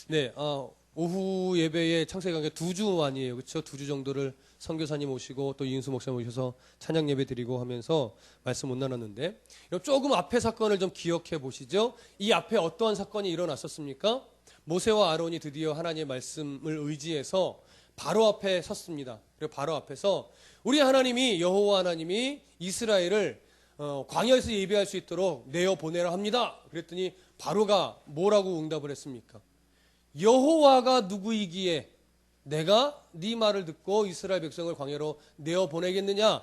네, 오후 예배에 창세기 강의 2주 만이에요. 그렇죠? 2주 정도를 선교사님 오시고 또 이은수 목사님 오셔서 찬양 예배 드리고 하면서 말씀 못 나눴는데, 조금 앞에 사건을 좀 기억해 보시죠. 이 앞에 어떠한 사건이 일어났었습니까? 모세와 아론이 드디어 하나님의 말씀을 의지해서 바로 앞에 섰습니다. 그리고 바로 앞에서 우리 하나님이, 여호와 하나님이 이스라엘을 광야에서 예배할 수 있도록 내어 보내라 합니다. 그랬더니 바로가 뭐라고 응답을 했습니까? 여호와가 누구이기에 내가 네 말을 듣고 이스라엘 백성을 광야로 내어 보내겠느냐?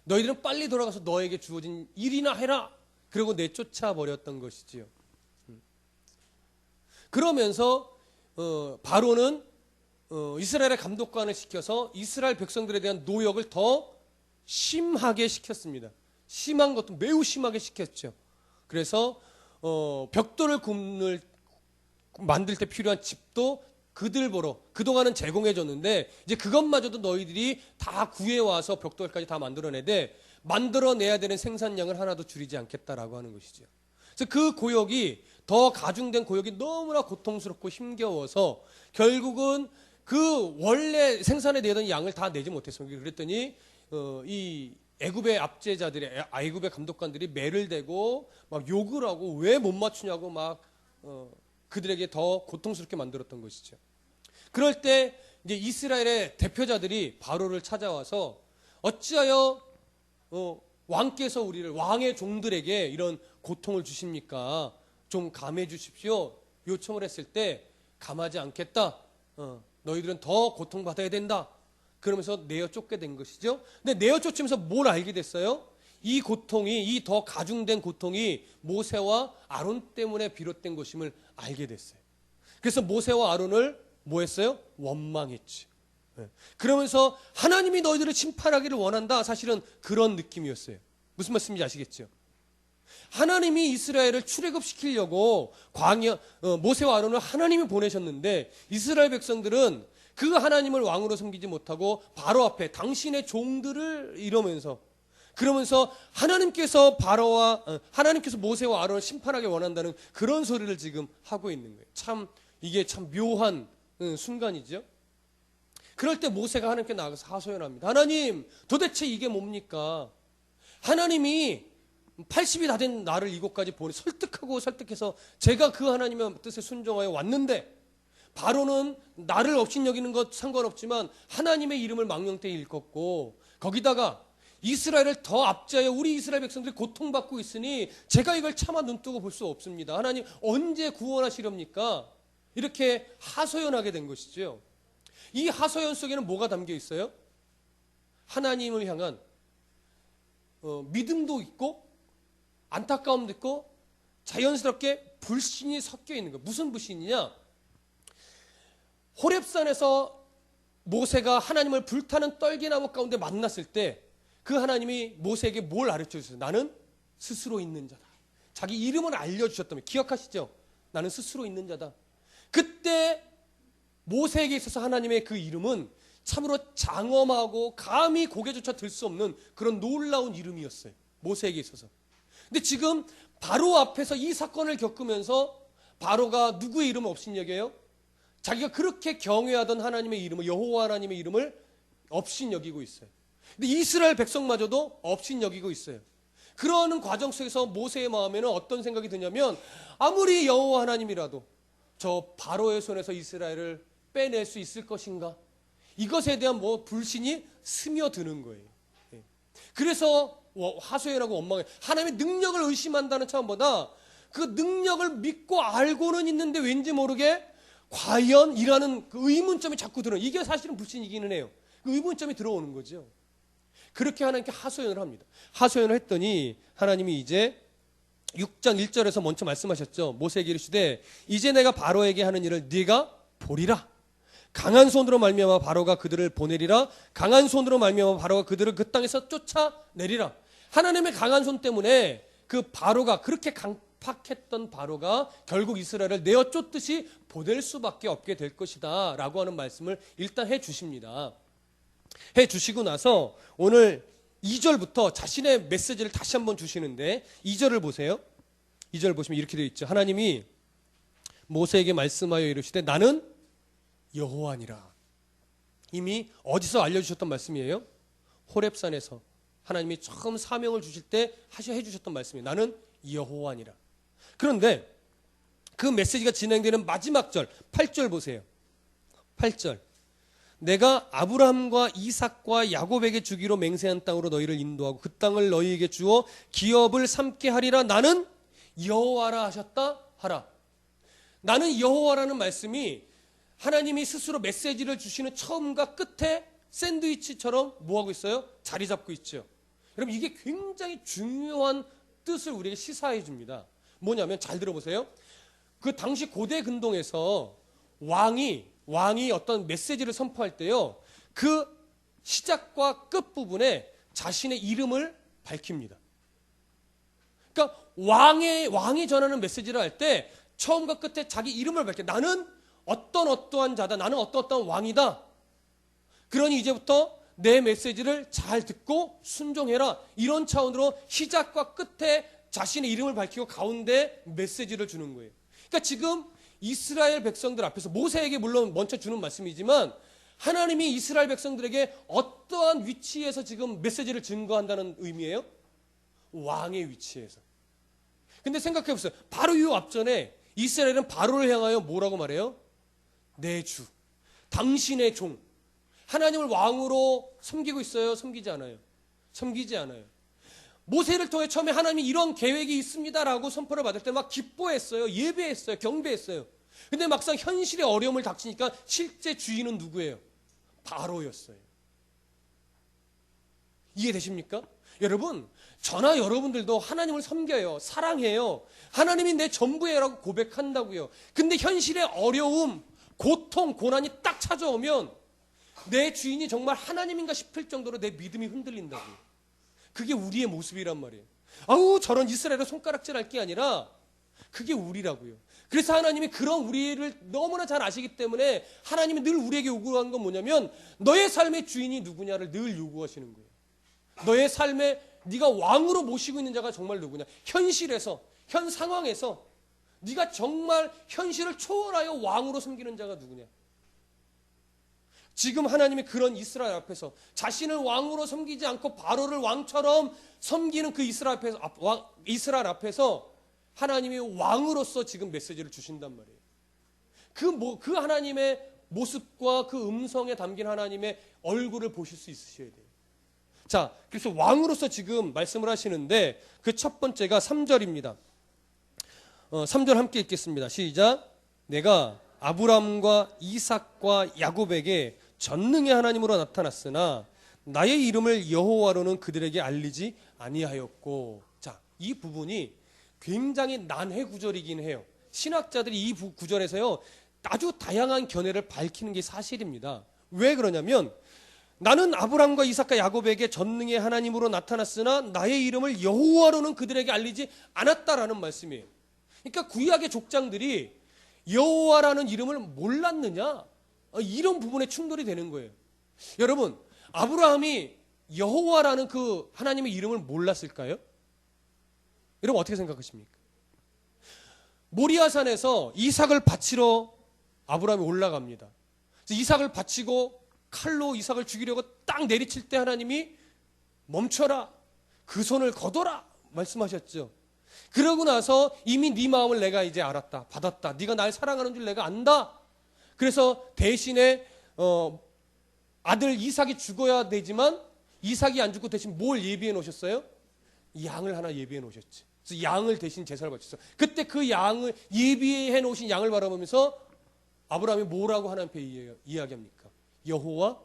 너희들은 빨리 돌아가서 너에게 주어진 일이나 해라. 그리고 내쫓아 버렸던 것이지요. 그러면서 바로는 이스라엘의 감독관을 시켜서 이스라엘 백성들에 대한 노역을 더 심하게 시켰습니다. 심한 것도 매우 심하게 시켰죠. 그래서 벽돌을 만들 때 필요한 집도 그들 보러 그동안은 제공해 줬는데 이제 그것마저도 너희들이 다 구해와서 벽돌까지 다 만들어내야 되는 생산량을 하나도 줄이지 않겠다라고 하는 것이죠. 그래서 그 고역이, 더 가중된 고역이 너무나 고통스럽고 힘겨워서 결국은 그 원래 생산에 내던 양을 다 내지 못했습니다. 그랬더니 이 애굽의 압제자들이, 애굽의 감독관들이 매를 대고 막 욕을 하고 왜 못 맞추냐고 막 그들에게 더 고통스럽게 만들었던 것이죠. 그럴 때 이제 이스라엘의 대표자들이 바로를 찾아와서 어찌하여 왕께서 우리를, 왕의 종들에게 이런 고통을 주십니까? 좀 감해 주십시오. 요청을 했을 때 감하지 않겠다. 너희들은 더 고통받아야 된다. 그러면서 내어 쫓게 된 것이죠. 근데 내어 쫓으면서 뭘 알게 됐어요? 이 고통이, 이 더 가중된 고통이 모세와 아론 때문에 비롯된 것임을 알게 됐어요. 그래서 모세와 아론을 뭐 했어요? 원망했지. 그러면서 하나님이 너희들을 심판하기를 원한다. 사실은 그런 느낌이었어요. 무슨 말씀인지 아시겠죠? 하나님이 이스라엘을 출애굽시키려고 모세와 아론을 하나님이 보내셨는데 하나님의 백성들은 그 하나님을 왕으로 섬기지 못하고 바로 앞에 당신의 종들을 이러면서, 그러면서 하나님께서 모세와 아론을 심판하기 원한다는 그런 소리를 지금 하고 있는 거예요. 이게 참 묘한 순간이죠. 그럴 때 모세가 하나님께 나가서 하소연합니다. 하나님, 도대체 이게 뭡니까? 하나님이 80이 다 된 나를 이곳까지 설득해서 제가 그 하나님의 뜻에 순종하여 왔는데, 바로는 나를 업신여기는 것 상관없지만 하나님의 이름을 망령되이 일컫고, 거기다가 이스라엘을 더 압제하여 우리 이스라엘 백성들이 고통받고 있으니 제가 이걸 차마 눈뜨고 볼 수 없습니다. 하나님 언제 구원하시렵니까? 이렇게 하소연하게 된 것이죠. 이 하소연 속에는 뭐가 담겨 있어요? 하나님을 향한 믿음도 있고 안타까움도 있고 자연스럽게 불신이 섞여 있는 거예요. 무슨 불신이냐? 호렙산에서 모세가 하나님을 불타는 떨기나무 가운데 만났을 때 그 하나님이 모세에게 뭘 가르쳐 주셨어요? 나는 스스로 있는 자다. 자기 이름을 알려주셨다며. 기억하시죠? 나는 스스로 있는 자다. 그때 모세에게 있어서 하나님의 그 이름은 참으로 장엄하고 감히 고개조차 들 수 없는 그런 놀라운 이름이었어요. 모세에게 있어서. 근데 지금 바로 앞에서 이 사건을 겪으면서 바로가 누구의 이름을 업신여겨요? 자기가 그렇게 경외하던 하나님의 이름을, 여호와 하나님의 이름을 업신여기고 있어요. 근데 이스라엘 백성마저도 업신여기고 있어요. 그러는 과정 속에서 모세의 마음에는 어떤 생각이 드냐면, 아무리 여호와 하나님이라도 저 바로의 손에서 이스라엘을 빼낼 수 있을 것인가? 이것에 대한 불신이 스며드는 거예요. 그래서 하소연하고 원망해. 하나님의 능력을 의심한다는 차원보다 그 능력을 믿고 알고는 있는데 왠지 모르게 과연이라는 그 의문점이 자꾸 들어요. 이게 사실은 불신이기는 해요. 그 의문점이 들어오는 거죠. 그렇게 하나님께 하소연을 합니다. 하소연을 했더니 하나님이 이제 6장 1절에서 먼저 말씀하셨죠. 모세에게 이르시되 이제 내가 바로에게 하는 일을 네가 보리라. 강한 손으로 말미암아 바로가 그들을 보내리라. 강한 손으로 말미암아 바로가 그들을 그 땅에서 쫓아내리라. 하나님의 강한 손 때문에 그 바로가, 그렇게 강팍했던 바로가 결국 이스라엘을 내어 쫓듯이 보낼 수밖에 없게 될 것이다 라고 하는 말씀을 일단 해 주십니다. 해 주시고 나서 오늘 2절부터 자신의 메시지를 다시 한번 주시는데, 2절을 보세요. 2절 보시면 이렇게 되어 있죠. 하나님이 모세에게 말씀하여 이르시되 나는 여호와니라. 이미 어디서 알려주셨던 말씀이에요? 호렙산에서 하나님이 처음 사명을 주실 때 해주셨던 말씀이에요. 나는 여호와니라. 그런데 그 메시지가 진행되는 마지막 절 8절 보세요. 8절. 내가 아브라함과 이삭과 야곱에게 주기로 맹세한 땅으로 너희를 인도하고 그 땅을 너희에게 주어 기업을 삼게 하리라. 나는 여호와라 하셨다 하라. 나는 여호와라는 말씀이 하나님이 스스로 메시지를 주시는 처음과 끝에 샌드위치처럼 뭐하고 있어요? 자리 잡고 있죠. 여러분 이게 굉장히 중요한 뜻을 우리에게 시사해 줍니다. 뭐냐면 잘 들어보세요. 그 당시 고대 근동에서 왕이 어떤 메시지를 선포할 때요, 그 시작과 끝 부분에 자신의 이름을 밝힙니다. 그러니까 왕이 전하는 메시지를 할 때 처음과 끝에 자기 이름을 밝혀. 나는 어떠한 자다. 나는 어떠한 왕이다. 그러니 이제부터 내 메시지를 잘 듣고 순종해라. 이런 차원으로 시작과 끝에 자신의 이름을 밝히고 가운데 메시지를 주는 거예요. 그러니까 지금 이스라엘 백성들 앞에서 모세에게 물론 먼저 주는 말씀이지만 하나님이 이스라엘 백성들에게 어떠한 위치에서 지금 메시지를 증거한다는 의미예요? 왕의 위치에서. 근데 생각해 보세요. 바로 이 앞전에 이스라엘은 바로를 향하여 뭐라고 말해요? 내 주, 당신의 종. 하나님을 왕으로 섬기고 있어요? 섬기지 않아요? 섬기지 않아요. 모세를 통해 처음에 하나님이 이런 계획이 있습니다라고 선포를 받을 때 막 기뻐했어요. 예배했어요. 경배했어요. 근데 막상 현실의 어려움을 닥치니까 실제 주인은 누구예요? 바로였어요. 이해되십니까? 여러분, 저나 여러분들도 하나님을 섬겨요. 사랑해요. 하나님이 내 전부예요라고 고백한다고요. 근데 현실의 어려움, 고통, 고난이 딱 찾아오면 내 주인이 정말 하나님인가 싶을 정도로 내 믿음이 흔들린다고요. 그게 우리의 모습이란 말이에요. 아우 저런 이스라엘의 손가락질 할 게 아니라 그게 우리라고요. 그래서 하나님이 그런 우리를 너무나 잘 아시기 때문에 하나님이 늘 우리에게 요구하는 건 뭐냐면 너의 삶의 주인이 누구냐를 늘 요구하시는 거예요. 너의 삶에 네가 왕으로 모시고 있는 자가 정말 누구냐. 현실에서, 현 상황에서 네가 정말 현실을 초월하여 왕으로 섬기는 자가 누구냐. 지금 하나님이 그런 이스라엘 앞에서 자신을 왕으로 섬기지 않고 바로를 왕처럼 섬기는 그 이스라엘 앞에서 하나님이 왕으로서 지금 메시지를 주신단 말이에요. 그 하나님의 모습과 그 음성에 담긴 하나님의 얼굴을 보실 수 있으셔야 돼요. 자, 그래서 왕으로서 지금 말씀을 하시는데 그 첫 번째가 3절입니다. 3절 함께 읽겠습니다. 시작. 내가 아브람과 이삭과 야곱에게 전능의 하나님으로 나타났으나 나의 이름을 여호와로는 그들에게 알리지 아니하였고. 자, 이 부분이 굉장히 난해 구절이긴 해요. 신학자들이 이 구절에서요 아주 다양한 견해를 밝히는 게 사실입니다. 왜 그러냐면 나는 아브람과 이삭과 야곱에게 전능의 하나님으로 나타났으나 나의 이름을 여호와로는 그들에게 알리지 않았다라는 말씀이에요. 그러니까 구약의 족장들이 여호와라는 이름을 몰랐느냐? 이런 부분에 충돌이 되는 거예요. 여러분, 아브라함이 여호와라는 그 하나님의 이름을 몰랐을까요? 여러분 어떻게 생각하십니까? 모리아산에서 이삭을 바치러 아브라함이 올라갑니다. 이삭을 바치고 칼로 이삭을 죽이려고 딱 내리칠 때 하나님이 멈춰라, 그 손을 거둬라 말씀하셨죠. 그러고 나서 이미 네 마음을 내가 이제 알았다, 받았다. 네가 날 사랑하는 줄 내가 안다. 그래서 대신에 아들 이삭이 죽어야 되지만 이삭이 안 죽고 대신 뭘 예비해 놓으셨어요? 양을 하나 예비해 놓으셨지. 그래서 양을 대신 제사를 바쳤어요. 그때 그 양을 예비해 놓으신 양을 바라보면서 아브라함이 뭐라고 하나님께 이야기합니까? 여호와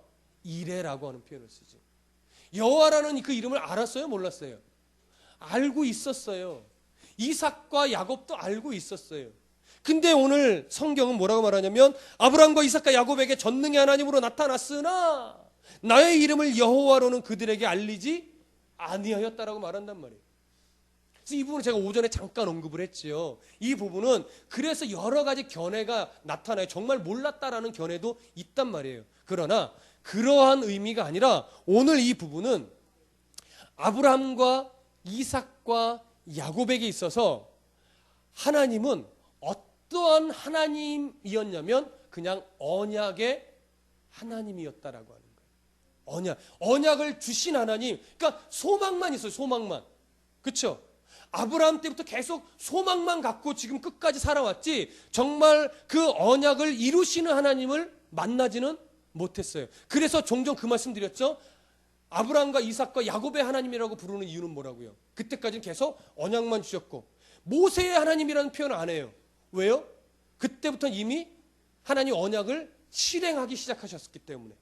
이레라고 하는 표현을 쓰죠. 여호와라는 그 이름을 알았어요? 몰랐어요? 알고 있었어요. 이삭과 야곱도 알고 있었어요. 근데 오늘 성경은 뭐라고 말하냐면 아브라함과 이삭과 야곱에게 전능의 하나님으로 나타났으나 나의 이름을 여호와로는 그들에게 알리지 아니하였다라고 말한단 말이에요. 그래서 이 부분은 제가 오전에 잠깐 언급을 했지요. 이 부분은 그래서 여러 가지 견해가 나타나요. 정말 몰랐다라는 견해도 있단 말이에요. 그러나 그러한 의미가 아니라 오늘 이 부분은 아브라함과 이삭과 야곱에게 있어서 하나님은 어떠한 하나님이었냐면 그냥 언약의 하나님이었다라고 하는 거예요. 언약을 주신 하나님. 그러니까 소망만 있어요. 소망만. 그렇죠? 아브라함 때부터 계속 소망만 갖고 지금 끝까지 살아왔지 정말 그 언약을 이루시는 하나님을 만나지는 못했어요. 그래서 종종 그 말씀 드렸죠. 아브라함과 이삭과 야곱의 하나님이라고 부르는 이유는 뭐라고요? 그때까지는 계속 언약만 주셨고 모세의 하나님이라는 표현을 안 해요. 왜요? 그때부터는 이미 하나님 언약을 실행하기 시작하셨기 때문에.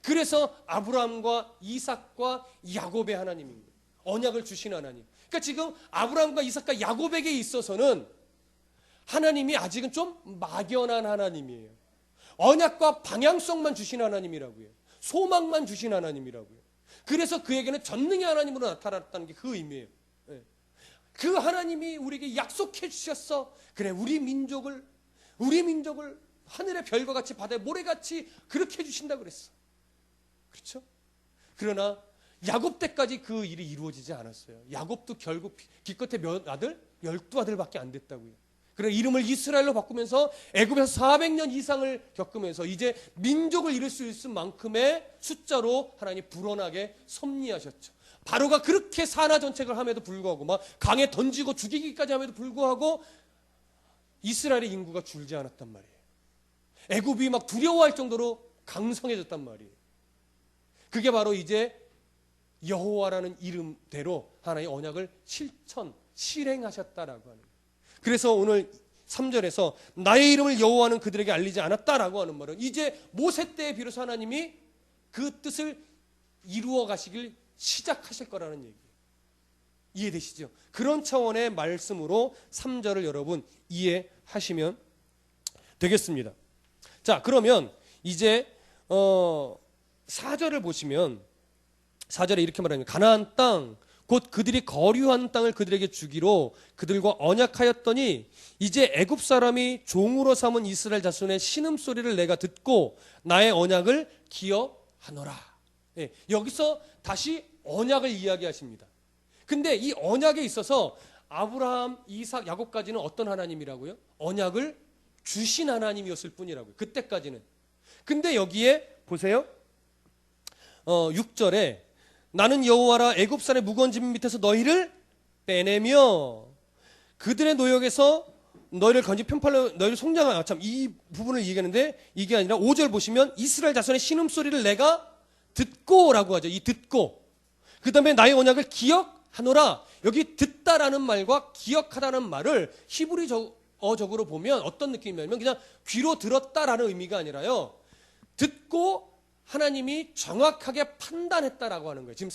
그래서 아브라함과 이삭과 야곱의 하나님입니다. 언약을 주신 하나님. 그러니까 지금 아브라함과 이삭과 야곱에게 있어서는 하나님이 아직은 좀 막연한 하나님이에요. 언약과 방향성만 주신 하나님이라고요. 소망만 주신 하나님이라고요. 그래서 그에게는 전능의 하나님으로 나타났다는 게 그 의미예요. 그 하나님이 우리에게 약속해 주셨어. 그래, 우리 민족을 하늘의 별과 같이 바다의 모래같이 그렇게 해주신다 그랬어. 그렇죠? 그러나 야곱 때까지 그 일이 이루어지지 않았어요. 야곱도 결국 기껏해 몇 아들? 12아들밖에 안 됐다고요. 그래 이름을 이스라엘로 바꾸면서 애굽에서 400년 이상을 겪으면서 이제 민족을 이룰 수 있을 만큼의 숫자로 하나님이 불어나게 섭리하셨죠. 바로가 그렇게 산하전책을 함에도 불구하고 막 강에 던지고 죽이기까지 함에도 불구하고 이스라엘의 인구가 줄지 않았단 말이에요. 애굽이 막 두려워할 정도로 강성해졌단 말이에요. 그게 바로 이제 여호와라는 이름대로 하나님의 언약을 실행하셨다라고 하는 거예요. 그래서 오늘 3절에서 나의 이름을 여호와는 그들에게 알리지 않았다라고 하는 말은 이제 모세 때에 비로소 하나님이 그 뜻을 이루어 가시길 시작하실 거라는 얘기예요. 이해되시죠? 그런 차원의 말씀으로 3절을 여러분 이해하시면 되겠습니다. 자, 그러면 이제 4절을 보시면 4절에 이렇게 말합니다. 가나안 땅 곧 그들이 거류한 땅을 그들에게 주기로 그들과 언약하였더니 이제 애굽 사람이 종으로 삼은 이스라엘 자손의 신음소리를 내가 듣고 나의 언약을 기억하노라. 예, 여기서 다시 언약을 이야기하십니다. 근데 이 언약에 있어서 아브라함, 이삭, 야곱까지는 어떤 하나님이라고요? 언약을 주신 하나님이었을 뿐이라고요. 그때까지는. 근데 여기에 보세요. 6절에 나는 여호와라 애굽 산의 무거운 짐 밑에서 너희를 빼내며 그들의 노역에서 너희를 건지 편팔로 너희를 송장하여. 참 이 부분을 얘기하는데 이게 아니라 5절 보시면 이스라엘 자손의 신음소리를 내가 듣고라고 하죠. 이 듣고. 그 다음에 나의 언약을 기억하노라. 여기 듣다라는 말과 기억하다는 말을 히브리어적으로 보면 어떤 느낌이냐면 그냥 귀로 들었다라는 의미가 아니라요. 듣고 하나님이 정확하게 판단했다라고 하는 거예요. 지금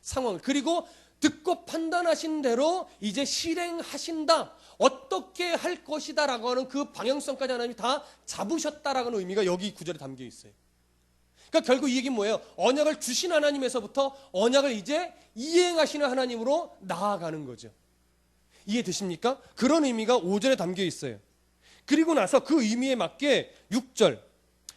상황을. 그리고 듣고 판단하신 대로 이제 실행하신다. 어떻게 할 것이다라고 하는 그 방향성까지 하나님이 다 잡으셨다라는 의미가 여기 구절에 담겨 있어요. 그러니까 결국 이 얘기는 뭐예요? 언약을 주신 하나님에서부터 언약을 이제 이행하시는 하나님으로 나아가는 거죠. 이해되십니까? 그런 의미가 5절에 담겨 있어요. 그리고 나서 그 의미에 맞게 6절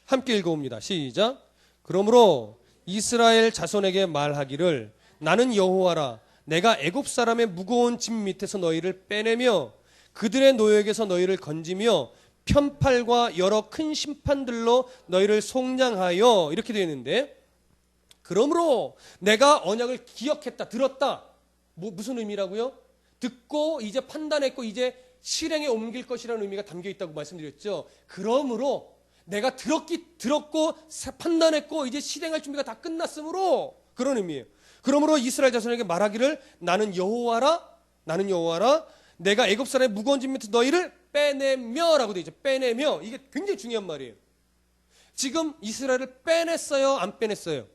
함께 읽어봅니다. 시작. 그러므로 이스라엘 자손에게 말하기를 나는 여호와라 내가 애굽 사람의 무거운 짐 밑에서 너희를 빼내며 그들의 노역에서 너희를 건지며 편팔과 여러 큰 심판들로 너희를 속량하여 이렇게 되어 있는데 그러므로 내가 언약을 기억했다 들었다 무슨 의미라고요? 듣고 이제 판단했고 이제 실행에 옮길 것이라는 의미가 담겨 있다고 말씀드렸죠. 그러므로 내가 들었고 판단했고 이제 실행할 준비가 다 끝났으므로 그런 의미예요. 그러므로 이스라엘 자손에게 말하기를 나는 여호와라 내가 애굽 사람의 무거운 짐 밑에서 너희를 빼내며라고 되어 있죠. 빼내며. 이게 굉장히 중요한 말이에요. 지금 이스라엘을 빼냈어요? 안 빼냈어요?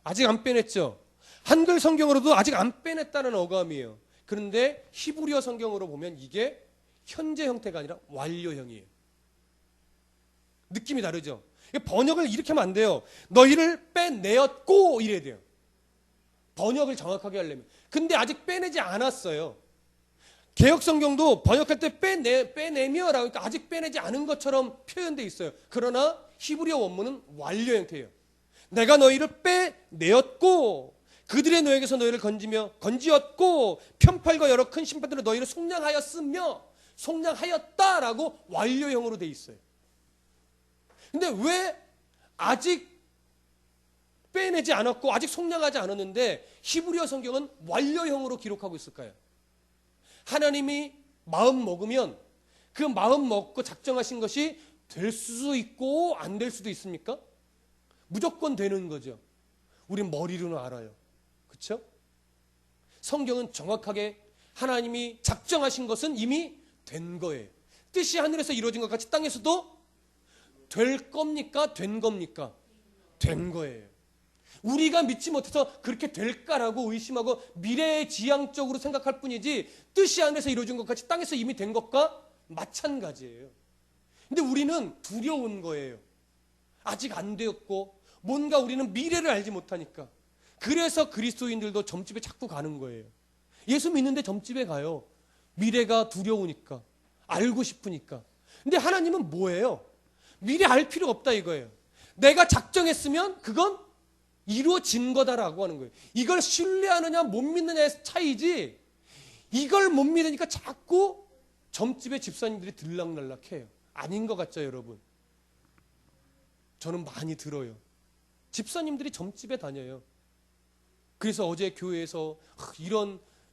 아직 안 빼냈죠. 한글 성경으로도 아직 안 빼냈다는 어감이에요. 그런데 히브리어 성경으로 보면 이게 현재 형태가 아니라 완료형이에요. 느낌이 다르죠. 번역을 이렇게 하면 안 돼요. 너희를 빼내었고 이래야 돼요. 번역을 정확하게 하려면. 근데 아직 빼내지 않았어요. 개혁성경도 번역할 때 빼내며라고 하니까 아직 빼내지 않은 것처럼 표현되어 있어요. 그러나 히브리어 원문은 완료 형태예요. 내가 너희를 빼내었고 그들의 노역에서 너희를 건지었고 편팔과 여러 큰 심판들로 너희를 속량하였으며 속량하였다라고 완료형으로 돼 있어요. 근데 왜 아직 빼내지 않았고 아직 속량하지 않았는데 히브리어 성경은 완료형으로 기록하고 있을까요? 하나님이 마음 먹으면 그 마음 먹고 작정하신 것이 될 수도 있고 안 될 수도 있습니까? 무조건 되는 거죠. 우린 머리로는 알아요. 그렇죠? 성경은 정확하게 하나님이 작정하신 것은 이미 된 거예요. 뜻이 하늘에서 이루어진 것 같이 땅에서도 될 겁니까? 된 겁니까? 된 거예요. 우리가 믿지 못해서 그렇게 될까라고 의심하고 미래지향적으로 생각할 뿐이지 뜻이 하늘에서 이루어진 것 같이 땅에서 이미 된 것과 마찬가지예요. 근데 우리는 두려운 거예요. 아직 안 되었고 뭔가 우리는 미래를 알지 못하니까. 그래서 그리스도인들도 점집에 자꾸 가는 거예요. 예수 믿는데 점집에 가요. 미래가 두려우니까, 알고 싶으니까. 근데 하나님은 뭐예요? 미래 알 필요 없다 이거예요. 내가 작정했으면 그건 이루어진 거다라고 하는 거예요. 이걸 신뢰하느냐 못 믿느냐의 차이지, 이걸 못 믿으니까 자꾸 점집에 집사님들이 들락날락해요. 아닌 것 같죠 여러분? 저는 많이 들어요. 집사님들이 점집에 다녀요. 그래서 어제 교회에서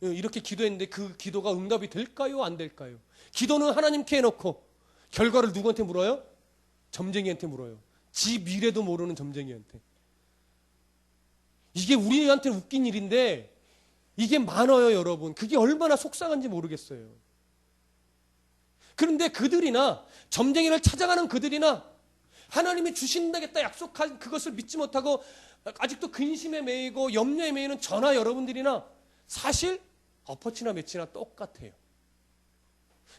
이렇게 기도했는데 그 기도가 응답이 될까요? 안 될까요? 기도는 하나님께 해놓고 결과를 누구한테 물어요? 점쟁이한테 물어요. 지 미래도 모르는 점쟁이한테. 이게 우리한테는 웃긴 일인데 이게 많아요 여러분. 그게 얼마나 속상한지 모르겠어요. 그런데 그들이나 점쟁이를 찾아가는 그들이나 하나님이 주신다겠다 약속한 그것을 믿지 못하고 아직도 근심에 매이고 염려에 매이는 저나 여러분들이나 사실 엎어치나 매치나 똑같아요.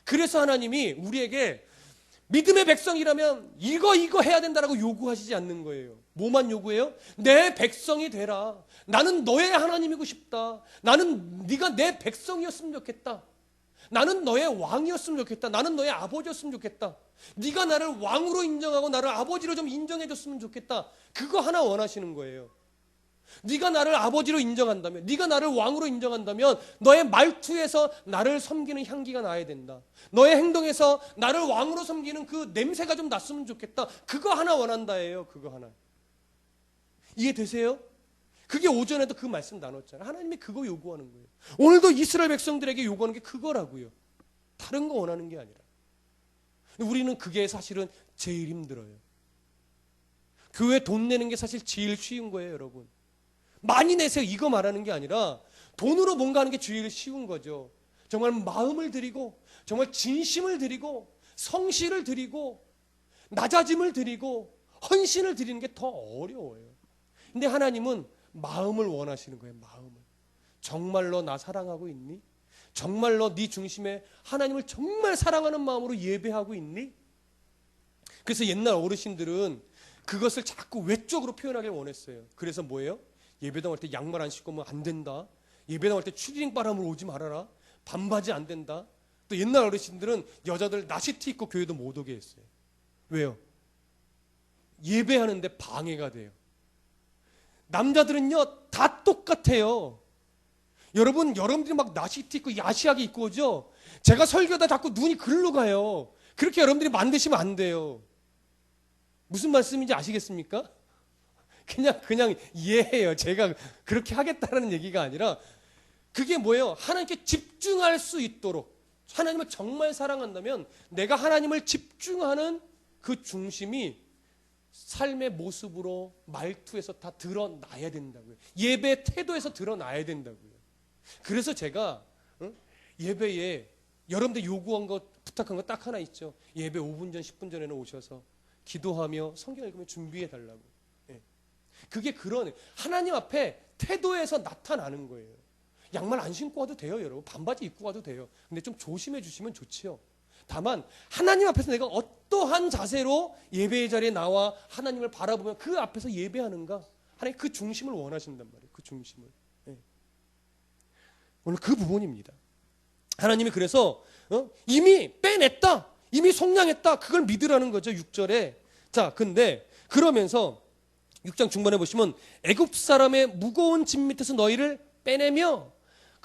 그래서 하나님이 우리에게 믿음의 백성이라면 이거 해야 된다라고 요구하시지 않는 거예요. 뭐만 요구해요? 내 백성이 되라. 나는 너의 하나님이고 싶다. 나는 네가 내 백성이었으면 좋겠다. 나는 너의 왕이었으면 좋겠다. 나는 너의 아버지였으면 좋겠다. 네가 나를 왕으로 인정하고 나를 아버지로 좀 인정해줬으면 좋겠다. 그거 하나 원하시는 거예요. 네가 나를 아버지로 인정한다면, 네가 나를 왕으로 인정한다면 너의 말투에서 나를 섬기는 향기가 나야 된다. 너의 행동에서 나를 왕으로 섬기는 그 냄새가 좀 났으면 좋겠다. 그거 하나 원한다예요. 그거 하나. 이해되세요? 그게 오전에도 그 말씀 나눴잖아요. 하나님이 그거 요구하는 거예요. 오늘도 이스라엘 백성들에게 요구하는 게 그거라고요. 다른 거 원하는 게 아니라. 우리는 그게 사실은 제일 힘들어요. 교회 돈 내는 게 사실 제일 쉬운 거예요, 여러분. 많이 내세요 이거 말하는 게 아니라 돈으로 뭔가 하는 게 제일 쉬운 거죠. 정말 마음을 드리고 정말 진심을 드리고 성실을 드리고 낮아짐을 드리고 헌신을 드리는 게 더 어려워요. 근데 하나님은 마음을 원하시는 거예요. 마음을. 정말로 나 사랑하고 있니? 정말로 네 중심에 하나님을 정말 사랑하는 마음으로 예배하고 있니? 그래서 옛날 어르신들은 그것을 자꾸 외적으로 표현하길 원했어요. 그래서 뭐예요? 예배당 할 때 양말 안 신고 오면 안 된다. 예배당 할 때 추리닝 바람으로 오지 말아라. 반바지 안 된다. 또 옛날 어르신들은 여자들 나시티 입고 교회도 못 오게 했어요. 왜요? 예배하는데 방해가 돼요. 남자들은요 다 똑같아요. 여러분들이 막 나시티 입고 야시하게 입고 오죠? 제가 설교하다 자꾸 눈이 글로 가요. 그렇게 여러분들이 만드시면 안 돼요. 무슨 말씀인지 아시겠습니까? 그냥 이해해요. 제가 그렇게 하겠다는 얘기가 아니라 그게 뭐예요? 하나님께 집중할 수 있도록 하나님을 정말 사랑한다면 내가 하나님을 집중하는 그 중심이 삶의 모습으로 말투에서 다 드러나야 된다고요. 예배 태도에서 드러나야 된다고요. 그래서 제가 예배에 여러분들 요구한 거 부탁한 거 딱 하나 있죠. 예배 5분 전 10분 전에는 오셔서 기도하며 성경 읽으며 준비해 달라고. 그게 그런 하나님 앞에 태도에서 나타나는 거예요. 양말 안 신고 와도 돼요, 여러분. 반바지 입고 와도 돼요. 근데 좀 조심해 주시면 좋지요. 다만 하나님 앞에서 내가 어떠한 자세로 예배의 자리에 나와 하나님을 바라보며 그 앞에서 예배하는가? 하나님 그 중심을 원하신단 말이에요. 그 중심을. 오늘 그 부분입니다. 하나님이 그래서 이미 빼냈다. 이미 속량했다. 그걸 믿으라는 거죠. 6절에. 자, 근데 그러면서 6장 중반에 보시면 애굽 사람의 무거운 짐 밑에서 너희를 빼내며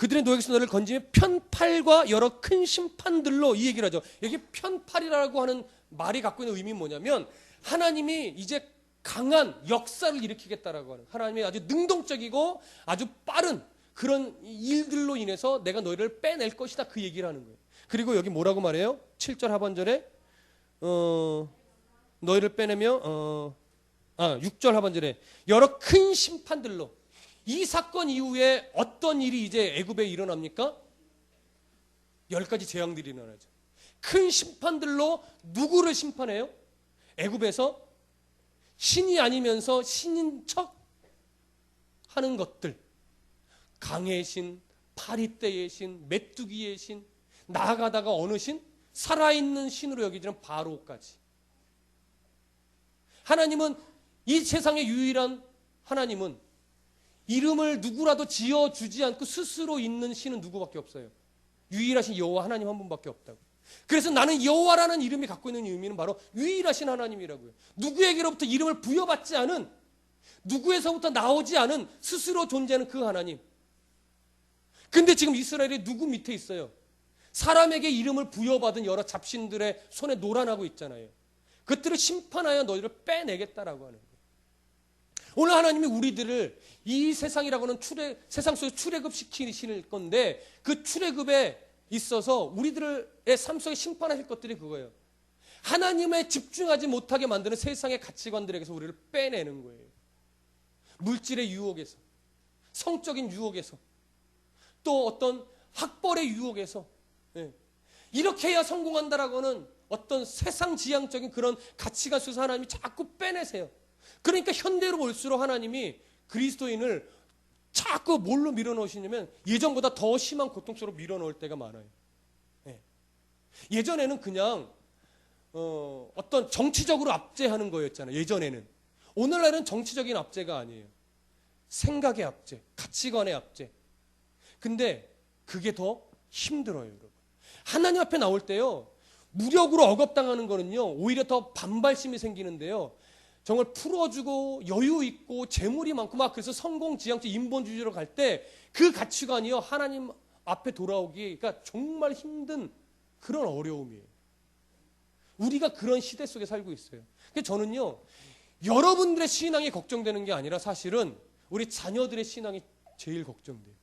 그들의 노역에서 너를 건지며 편팔과 여러 큰 심판들로, 이 얘기를 하죠. 여기 편팔이라고 하는 말이 갖고 있는 의미는 뭐냐면 하나님이 이제 강한 역사를 일으키겠다라고 하는, 하나님의 아주 능동적이고 아주 빠른 그런 일들로 인해서 내가 너희를 빼낼 것이다, 그 얘기를 하는 거예요. 그리고 여기 뭐라고 말해요? 7절 하반절에 너희를 빼내며 6절 하반절에 여러 큰 심판들로. 이 사건 이후에 어떤 일이 이제 애굽에 일어납니까? 10가지 재앙들이 일어나죠. 큰 심판들로 누구를 심판해요? 애굽에서 신이 아니면서 신인 척 하는 것들, 강의 신, 파리떼의 신, 메뚜기의 신, 나아가다가 어느 신? 살아있는 신으로 여기지는 바로까지. 하나님은, 이 세상의 유일한 하나님은 이름을 누구라도 지어주지 않고 스스로 있는 신은 누구밖에 없어요. 유일하신 여호와 하나님 한 분밖에 없다고. 그래서 나는 여호와라는 이름이 갖고 있는 의미는 바로 유일하신 하나님이라고요. 누구에게로부터 이름을 부여받지 않은, 누구에서부터 나오지 않은 스스로 존재하는 그 하나님. 근데 지금 이스라엘이 누구 밑에 있어요? 사람에게 이름을 부여받은 여러 잡신들의 손에 노란하고 있잖아요. 그들을 심판하여 너희를 빼내겠다라고 하는 거예요. 오늘 하나님이 우리들을 이 세상이라고 하는 세상 속에 출애굽시키실 건데, 그 출애굽에 있어서 우리들의 삶 속에 심판하실 것들이 그거예요. 하나님에 집중하지 못하게 만드는 세상의 가치관들에게서 우리를 빼내는 거예요. 물질의 유혹에서, 성적인 유혹에서, 또 어떤 학벌의 유혹에서, 이렇게 해야 성공한다라고 하는 어떤 세상 지향적인 그런 가치관 속에서 하나님이 자꾸 빼내세요. 그러니까 현대로 올수록 하나님이 그리스도인을 자꾸 뭘로 밀어넣으시냐면 예전보다 더 심한 고통 속으로 밀어넣을 때가 많아요. 예전에는 그냥 어떤 정치적으로 압제하는 거였잖아요. 예전에는. 오늘날은 정치적인 압제가 아니에요. 생각의 압제, 가치관의 압제. 근데 그게 더 힘들어요, 여러분. 하나님 앞에 나올 때요, 무력으로 억압당하는 거는요, 오히려 더 반발심이 생기는데요, 정말 풀어주고 여유 있고 재물이 많고 막 그래서 성공지향적 인본주의로 갈 때 그 가치관이요, 하나님 앞에 돌아오기가 정말 힘든 그런 어려움이에요. 우리가 그런 시대 속에 살고 있어요. 그래서 저는요, 여러분들의 신앙이 걱정되는 게 아니라 사실은 우리 자녀들의 신앙이 제일 걱정돼요.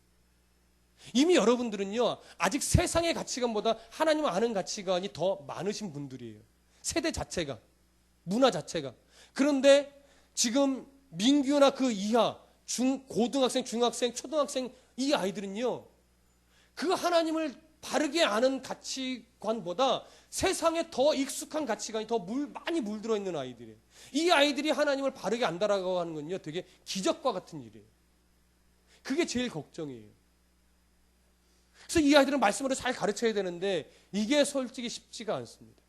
이미 여러분들은요, 아직 세상의 가치관보다 하나님을 아는 가치관이 더 많으신 분들이에요. 세대 자체가, 문화 자체가. 그런데 지금 민규나 그 이하, 고등학생, 중학생, 초등학생 이 아이들은요, 그 하나님을 바르게 아는 가치관보다 세상에 더 익숙한 가치관이 더 많이 물들어 있는 아이들이에요. 이 아이들이 하나님을 바르게 안다라고 하는 건요, 되게 기적과 같은 일이에요. 그게 제일 걱정이에요. 그래서 이 아이들은 말씀으로 잘 가르쳐야 되는데 이게 솔직히 쉽지가 않습니다.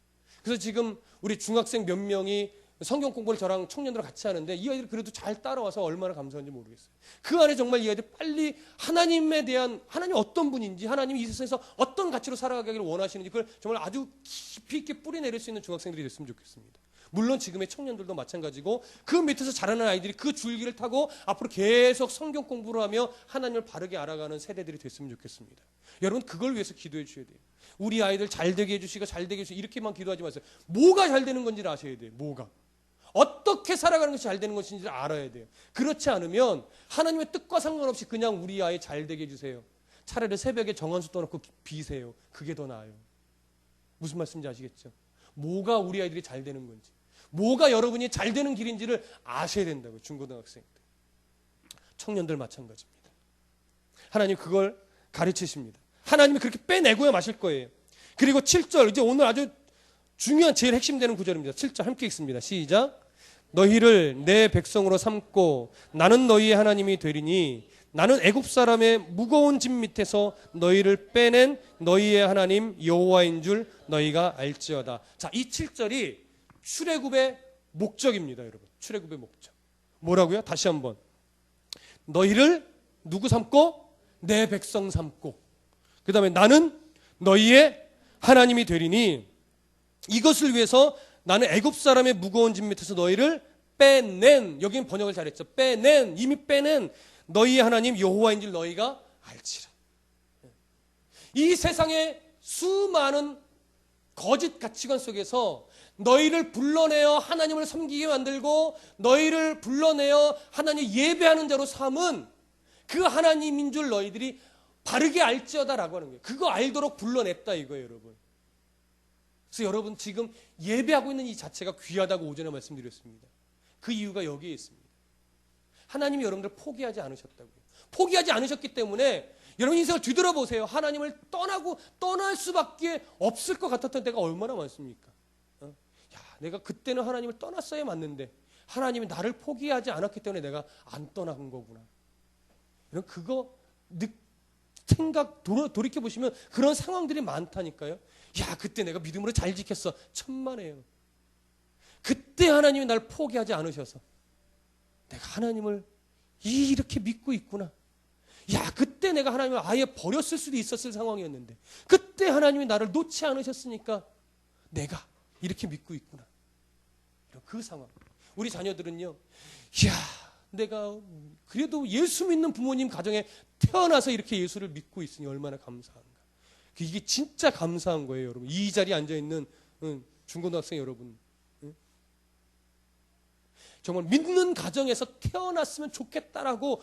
그래서 지금 우리 중학생 몇 명이 성경 공부를 저랑 청년들과 같이 하는데 이 아이들이 그래도 잘 따라와서 얼마나 감사한지 모르겠어요. 그 안에 정말 이 아이들이 빨리 하나님에 대한, 하나님 어떤 분인지, 하나님이 이 세상에서 어떤 가치로 살아가기를 원하시는지 그걸 정말 아주 깊이 있게 뿌리내릴 수 있는 중학생들이 됐으면 좋겠습니다. 물론 지금의 청년들도 마찬가지고 그 밑에서 자라는 아이들이 그 줄기를 타고 앞으로 계속 성경 공부를 하며 하나님을 바르게 알아가는 세대들이 됐으면 좋겠습니다. 여러분, 그걸 위해서 기도해 주셔야 돼요. 우리 아이들 잘 되게 해주시고 잘 되게 해주시고 이렇게만 기도하지 마세요. 뭐가 잘 되는 건지를 아셔야 돼요. 뭐가. 어떻게 살아가는 것이 잘 되는 것인지를 알아야 돼요. 그렇지 않으면 하나님의 뜻과 상관없이 그냥 우리 아이 잘 되게 해주세요. 차라리 새벽에 정한수 떠놓고 비세요. 그게 더 나아요. 무슨 말씀인지 아시겠죠? 뭐가 우리 아이들이 잘 되는 건지, 뭐가 여러분이 잘 되는 길인지를 아셔야 된다고요. 중고등학생들, 청년들 마찬가지입니다. 하나님 그걸 가르치십니다. 하나님이 그렇게 빼내고야 마실 거예요. 그리고 7절, 이제 오늘 아주 중요한 제일 핵심되는 구절입니다. 7절 함께 읽습니다. 시작. 너희를 내 백성으로 삼고 나는 너희의 하나님이 되리니 나는 애굽 사람의 무거운 짐 밑에서 너희를 빼낸 너희의 하나님 여호와인 줄 너희가 알지어다. 자, 이 7절이 출애굽의 목적입니다, 여러분. 출애굽의 목적. 뭐라고요? 다시 한번. 너희를 누구 삼고? 내 백성 삼고. 그 다음에 나는 너희의 하나님이 되리니 이것을 위해서 나는 애굽 사람의 무거운 짐 밑에서 너희를 빼낸, 여기는 번역을 잘했죠. 빼낸, 이미 빼낸 너희의 하나님 여호와인 줄 너희가 알지라. 이 세상의 수많은 거짓 가치관 속에서 너희를 불러내어 하나님을 섬기게 만들고 너희를 불러내어 하나님 예배하는 자로 삼은 그 하나님인 줄 너희들이 바르게 알지어다라고 하는 거예요. 그거 알도록 불러냈다 이거예요, 여러분. 그래서 여러분 지금 예배하고 있는 이 자체가 귀하다고 오전에 말씀드렸습니다. 그 이유가 여기에 있습니다. 하나님이 여러분들 포기하지 않으셨다고요. 포기하지 않으셨기 때문에 여러분 인생을 뒤돌아보세요. 하나님을 떠날 수밖에 없을 것 같았던 때가 얼마나 많습니까? 야, 내가 그때는 하나님을 떠났어야 맞는데 하나님이 나를 포기하지 않았기 때문에 내가 안 떠난 거구나. 이런 그거 돌이켜보시면 그런 상황들이 많다니까요. 야, 그때 내가 믿음으로 잘 지켰어. 천만에요. 그때 하나님이 날 포기하지 않으셔서 내가 하나님을 이렇게 믿고 있구나. 야, 그때 내가 하나님을 아예 버렸을 수도 있었을 상황이었는데 그때 하나님이 나를 놓지 않으셨으니까 내가 이렇게 믿고 있구나. 이런 그 상황. 우리 자녀들은요, 이야, 내가 그래도 예수 믿는 부모님 가정에 태어나서 이렇게 예수를 믿고 있으니 얼마나 감사한가. 이게 진짜 감사한 거예요, 여러분. 이 자리에 앉아있는 중고등학생 여러분. 정말 믿는 가정에서 태어났으면 좋겠다라고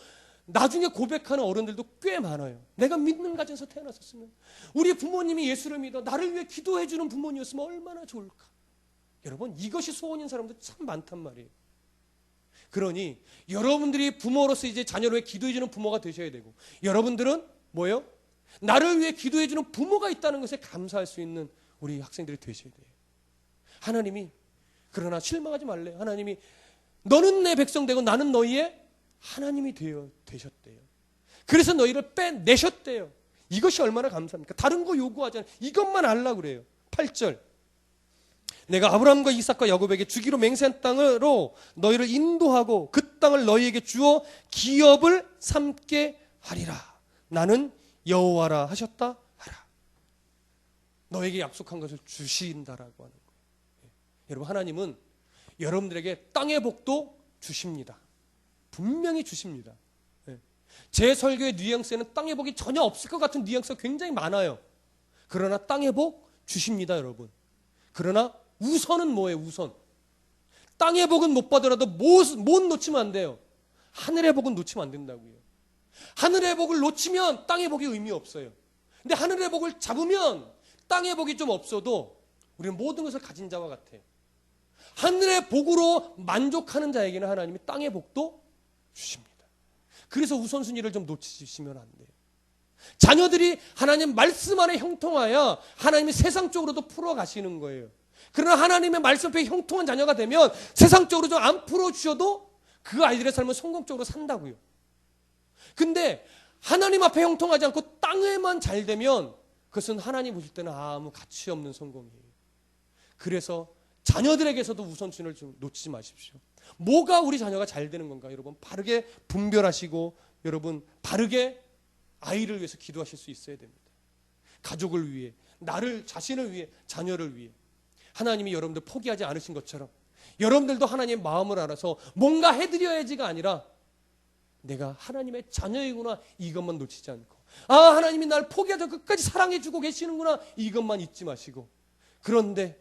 나중에 고백하는 어른들도 꽤 많아요. 내가 믿는 가정에서 태어났었으면, 우리 부모님이 예수를 믿어 나를 위해 기도해 주는 부모님이었으면 얼마나 좋을까. 여러분, 이것이 소원인 사람도 참 많단 말이에요. 그러니 여러분들이 부모로서 이제 자녀를 위해 기도해 주는 부모가 되셔야 되고, 여러분들은 뭐예요? 나를 위해 기도해 주는 부모가 있다는 것에 감사할 수 있는 우리 학생들이 되셔야 돼요. 하나님이, 그러나 실망하지 말래. 하나님이 너는 내 백성 되고 나는 너희의 하나님이 되셨대요. 그래서 너희를 빼내셨대요. 이것이 얼마나 감사합니까? 다른 거 요구하지 않아요. 이것만 알라고 그래요. 8절. 내가 아브라함과 이삭과 야곱에게 주기로 맹세한 땅으로 너희를 인도하고 그 땅을 너희에게 주어 기업을 삼게 하리라. 나는 여호와라 하셨다 하라. 너에게 약속한 것을 주신다라고 하는 거예요. 여러분, 하나님은 여러분들에게 땅의 복도 주십니다. 분명히 주십니다. 제 설교의 뉘앙스에는 땅의 복이 전혀 없을 것 같은 뉘앙스가 굉장히 많아요. 그러나 땅의 복 주십니다, 여러분. 그러나 우선은 뭐예요? 우선 땅의 복은 못 받더라도 못 놓치면 안 돼요. 하늘의 복은 놓치면 안 된다고요. 하늘의 복을 놓치면 땅의 복이 의미 없어요. 근데 하늘의 복을 잡으면 땅의 복이 좀 없어도 우리는 모든 것을 가진 자와 같아요. 하늘의 복으로 만족하는 자에게는 하나님이 땅의 복도 주십니다. 그래서 우선순위를 좀 놓치시면 안 돼요. 자녀들이 하나님 말씀 안에 형통하여 하나님이 세상 쪽으로도 풀어가시는 거예요. 그러나 하나님의 말씀 앞에 형통한 자녀가 되면 세상 쪽으로 좀 안 풀어주셔도 그 아이들의 삶은 성공적으로 산다고요. 근데 하나님 앞에 형통하지 않고 땅에만 잘 되면 그것은 하나님 보실 때는 아무 가치 없는 성공이에요. 그래서 자녀들에게서도 우선순위를 좀 놓치지 마십시오. 뭐가 우리 자녀가 잘 되는 건가? 여러분, 바르게 분별하시고 여러분 바르게 아이를 위해서 기도하실 수 있어야 됩니다. 가족을 위해, 나를 자신을 위해, 자녀를 위해. 하나님이 여러분들 포기하지 않으신 것처럼 여러분들도 하나님의 마음을 알아서 뭔가 해드려야지가 아니라 내가 하나님의 자녀이구나, 이것만 놓치지 않고, 아, 하나님이 날 포기하지 끝까지 사랑해주고 계시는구나, 이것만 잊지 마시고. 그런데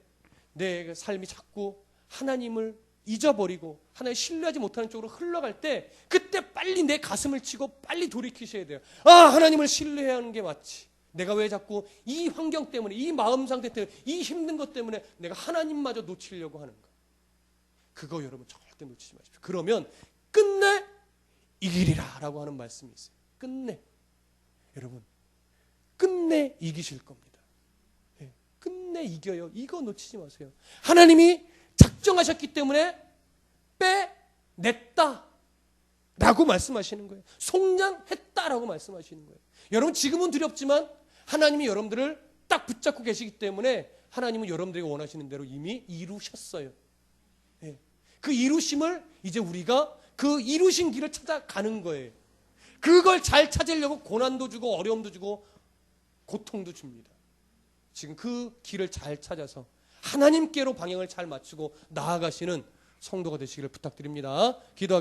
내 삶이 자꾸 하나님을 잊어버리고 하나님 신뢰하지 못하는 쪽으로 흘러갈 때 그때 빨리 내 가슴을 치고 빨리 돌이키셔야 돼요. 아, 하나님을 신뢰해야 하는 게 맞지. 내가 왜 자꾸 이 환경 때문에, 이 마음 상태 때문에, 이 힘든 것 때문에 내가 하나님마저 놓치려고 하는가. 그거 여러분 절대 놓치지 마십시오. 그러면 끝내 이기리라 라고 하는 말씀이 있어요. 끝내. 여러분, 끝내 이기실 겁니다. 끝내 이겨요. 이거 놓치지 마세요. 하나님이 작정하셨기 때문에 빼냈다 라고 말씀하시는 거예요. 속량했다 라고 말씀하시는 거예요. 여러분, 지금은 두렵지만 하나님이 여러분들을 딱 붙잡고 계시기 때문에 하나님은 여러분들이 원하시는 대로 이미 이루셨어요. 그 이루심을 이제 우리가 그 이루신 길을 찾아가는 거예요. 그걸 잘 찾으려고 고난도 주고 어려움도 주고 고통도 줍니다. 지금 그 길을 잘 찾아서 하나님께로 방향을 잘 맞추고 나아가시는 성도가 되시기를 부탁드립니다. 기도하겠습니다.